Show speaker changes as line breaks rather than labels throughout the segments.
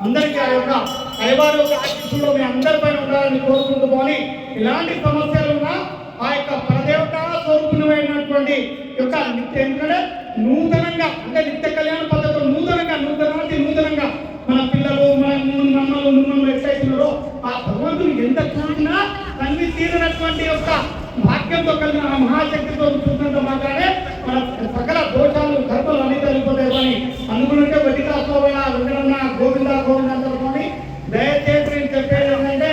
అందరికీ ఆ యొక్క అయ్యవారి యొక్క ఆశీస్సులు మీ అందరిపైన ఉండాలని కోరుకుంటూ పోని ఎలాంటి సమస్యలు ఉన్నా ఆ యొక్క పరదేవత స్వరూపులమైనటువంటి యొక్క నిత్య ఎందుకంటే నూతనంగా అంటే నిత్య కళ్యాణ పద్ధతులు నూతనంగా మన పిల్లలు మన నమ్మలు ఎట్లయితున్నారో ఆ భగవంతుని ఎంత చూసినా తన్ని తీరినటువంటి యొక్క భాగ్యంతో కలిగిన ఆ మహాశక్తితో చూసినంత మాత్రమే మన సకల దోషాలు కర్మలు అన్ని తగ్గిపోతాయి కానీ అనుకున్నట్టే వడ్డీకాసుకోవాల వెంకటన్న గోవింద అనుకోని దయచేసి నేను చెప్పేది ఏంటంటే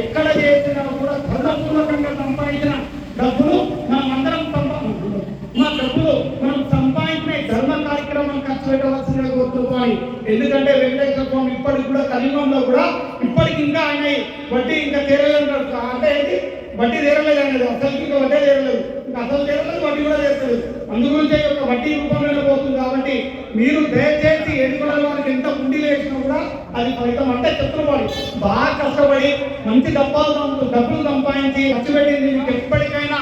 ఎక్కడ చేసినా కూడా ధర్మపూర్వకంగా సంపాదించిన డబ్బులు మనం అందరం మనం సంపాదించిన ధర్మ కార్యక్రమం ఖర్చు పెట్టవలసిందిగా కోరుకోవాలి. ఎందుకంటే వెంకటేశ్వర స్వామి ఇప్పటికి కూడా కలియుగంలో కూడా ఇప్పటికి ఇంకా ఆయన వడ్డీ ఇంకా తీరలేదు. అంటే ఏంటి వడ్డీ తీరలేదు అనేది అసలు ఇంకా వడ్డీ తీరలేదు, ఇంకా అసలు తీరలేదు, వడ్డీ కూడా తీరలేదు. అందుగురించి యొక్క వడ్డీ రూపంలో పోతుంది. కాబట్టి మీరు దయచేసి ఎన్నికల వారికి ఎంత ఉండిలు వేసినా కూడా అది ఫలితం అంటే చెప్తున్నవాడు బాగా కష్టపడి మంచి డబ్బులు సంపాదించి ఖర్చు పెట్టింది మీకు ఎప్పటికైనా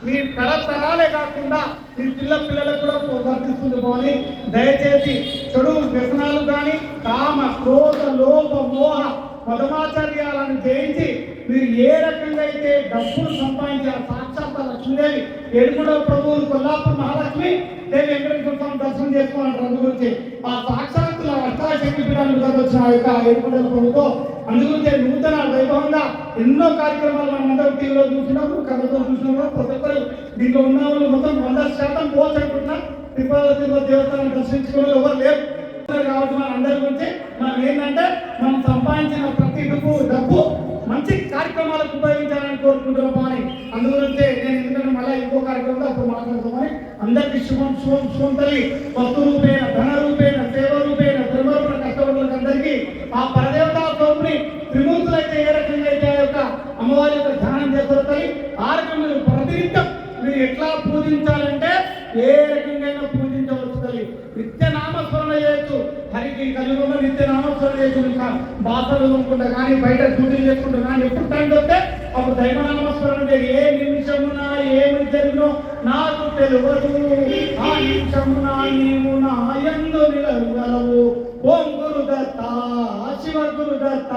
మీ తరతరాలే కాకుండా మీ పిల్లలకు కూడా వర్తిస్తుంది. పోని దయచేసి చెడు వ్యసనాలు కానీ కామ క్రోధ లోభ మోహ పదమాచార్యాలను జయించి మీరు ఏ రకంగా అయితే డబ్బులు సంపాదించారు సాక్షాత్ లక్ష్మీదేవి ఏడుగుండల ప్రభువులు కొల్లాపూర్ మహాలక్ష్మి దేవి వెంకటేశ్వర స్వామి దర్శనం చేసుకోవాలంటారు. అందుగురించి ఆ సాక్షాత్తుల అష్టాశక్తి పీఠానికి వచ్చిన ఆ యొక్క ఏడుగుండల ప్రభుతో అందుగురించి నూతన వైభవంగా ఎన్నో కార్యక్రమాలు మనం అందరూ టీవీలో చూసినప్పుడు కథతో చూసినప్పుడు ప్రతి ఒక్కరు దీంట్లో ఉన్న వాళ్ళు మొత్తం 100% పోల్చుకుంటున్నా తిరుపతి దేవస్థానం దర్శించుకునే ఎవరు లేరు కాబట్టి మన అందరి గురించి మనం ఏంటంటే మనం సంపాదించిన ప్రతి డబ్బు మంచి కార్యక్రమాలకు ఉపయోగించాలని కోరుకుంటున్నాం. అని అందుగురించి నేను ఎందుకంటే మళ్ళీ ఇంకో కార్యక్రమంలో అప్పుడు మాట్లాడుతామని అందరికీ శుభం తల్లి వస్తు రూపేణ ధన రూపేణ సేవ రూపేణ ధర్మరూపణ కష్టపడులకు అందరికీ ఆ పరదేవతా స్వరూపుని త్రిమూర్తులైతే ఏ రకంగా అయితే ఆ యొక్క అమ్మవారి యొక్క ధ్యానం చేస్తారు తల్లి ఆ రకంగా ప్రతినిత్యం మీరు ఎట్లా పూజించాలంటే ఏ రకంగా పూజించవచ్చు తల్లి. నిత్య నామస్మరణ చేయొచ్చు. హరికి కలియుగంలో నిత్య నామస్మరణ చేయొచ్చు. ఇంకా బాసలు అనుకుంటా కానీ బయట డ్యూటీలు చేసుకుంటా కానీ ఎప్పుడు టైం వస్తే అప్పుడు దైవ నామస్మరణ ఏ నిమిషమున ఏమి జరిగినో నాకు తెలియదు. ఆ నిమిషమున నీవు నా యందు నిలవగలవు. ఓం గురు దత్త శివ గురు దత్త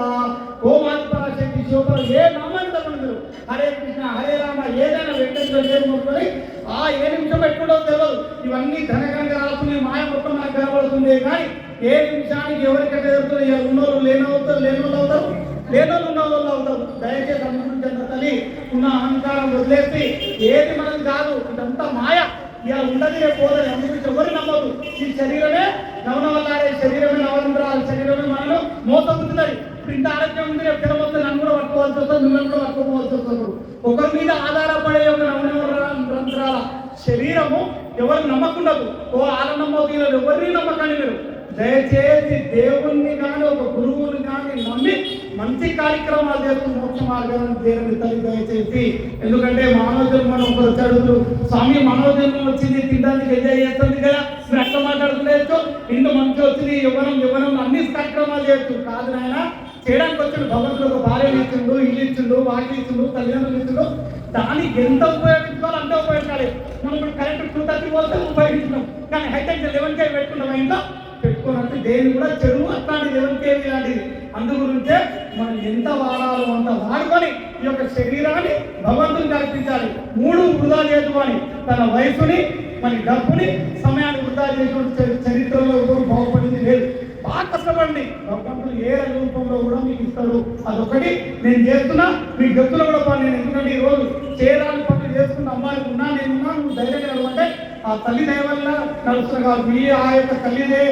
ఓం ఆత్మశక్తి శివపర ఏ నామాన్ని తప్పదు. హరే కృష్ణ హరే రామ ఏదైనా వెంకటేశ్వర చేసుకొని ఆ ఏ నిమిషం పెట్టుకుంటో తెలియదు. ఇవన్నీ ధనకంగా రాస్తుంది మాయ మొత్తం మనకు కనబడుతుంది. కానీ ఏ నిమిషానికి ఎవరికైతే జరుగుతుంది ఉన్నోళ్ళు లేనోళ్ళు అవుతారు. దయచేసి అనుకుంటుంది ఉన్న అహంకారం వదిలేసి ఏది మనది కాదు ఇదంతా మాయ. ఇలా ఉండదు పోదని అందుకు ఎవరు నమ్మదు. ఈ శరీరమే నవనవలాడే శరీరమే నవరంధ్రాల శరీరమే మనలో మోసగుతున్నది. ఇప్పుడు ఇంత ఆరోగ్యం ఉంది రేపు తినవద్దు నన్ను కూడా పట్టుకోవాల్సి వస్తుంది, మిమ్మల్ని కూడా పట్టుకోవాల్సి వస్తుంది. ఒకరి మీద ఆధారపడే ఒక నవనవరంధ్రాల శరీరము ఎవరు నమ్మకుండదు. ఓ ఆనందమవుతుంది ఎవరిని నమ్మకండి. మీరు దయచేసి దేవుణ్ణి కానీ ఒక గురువుని కానీ నమ్మి మంచి కార్యక్రమాలు చేస్తూ మోక్ష మార్గాన్ని దేవుని తల్లి దయచేసి. ఎందుకంటే మానవ జన్మను ఒకరు చదువుతూ స్వామి మానవ జన్మం వచ్చింది తినడానికి ఎంజాయ్ చేస్తుంది కదా మీరు అట్లా మాట్లాడుతున్నారు. ఇంత మంచి వచ్చింది యవ్వనం అన్ని కార్యక్రమాలు చేయొచ్చు కాదు నాయన. చేయడానికి వచ్చిండు భగవంతుడు ఒక భార్యను ఇచ్చిండు, ఇల్లు ఇచ్చిండు, వాకి ఇచ్చిండు, తల్లిదండ్రులు ఇచ్చిండు. దానికి ఎంత ఉపయోగించుకోవాలి అంతే ఉపయోగించాలి. మనం ఇప్పుడు కరెక్ట్ 230 వస్తే ఉపయోగించినాం కానీ హైటెక్ 11K పెట్టుకున్నాం ఇంట్లో పెట్టుకోనంటే దేని కూడా చెడు అట్లాంటి 11K లాంటిది. అందుగురించే మనం ఎంత వాడాలో అంత వాడుకొని ఈ యొక్క శరీరాన్ని భగవంతుని కల్పించాలి. 3 వృధా చేసుకోవాలి. తన వయసుని మన డబ్బుని సమయాన్ని వృధా చేసిన చరిత్రలో ఎవరు బాగుపడింది లేదు. బాగా కష్టపడండి భగవంతుడు ఏ రూపంలో కూడా మీకు ఇస్తాడు. అదొకటి నేను చేస్తున్నా మీకు చెప్తున్నా కూడా పని. నేను ఎందుకంటే ఈ రోజు చేయడానికి పనులు చేసుకున్న అమ్మాయికి ఉన్నా నేనున్నా నువ్వు ధైర్యంగా అంటే ఆ తల్లి దయ వల్ల నడుస్తున్నా కాదు. మీ ఆ యొక్క తల్లిదే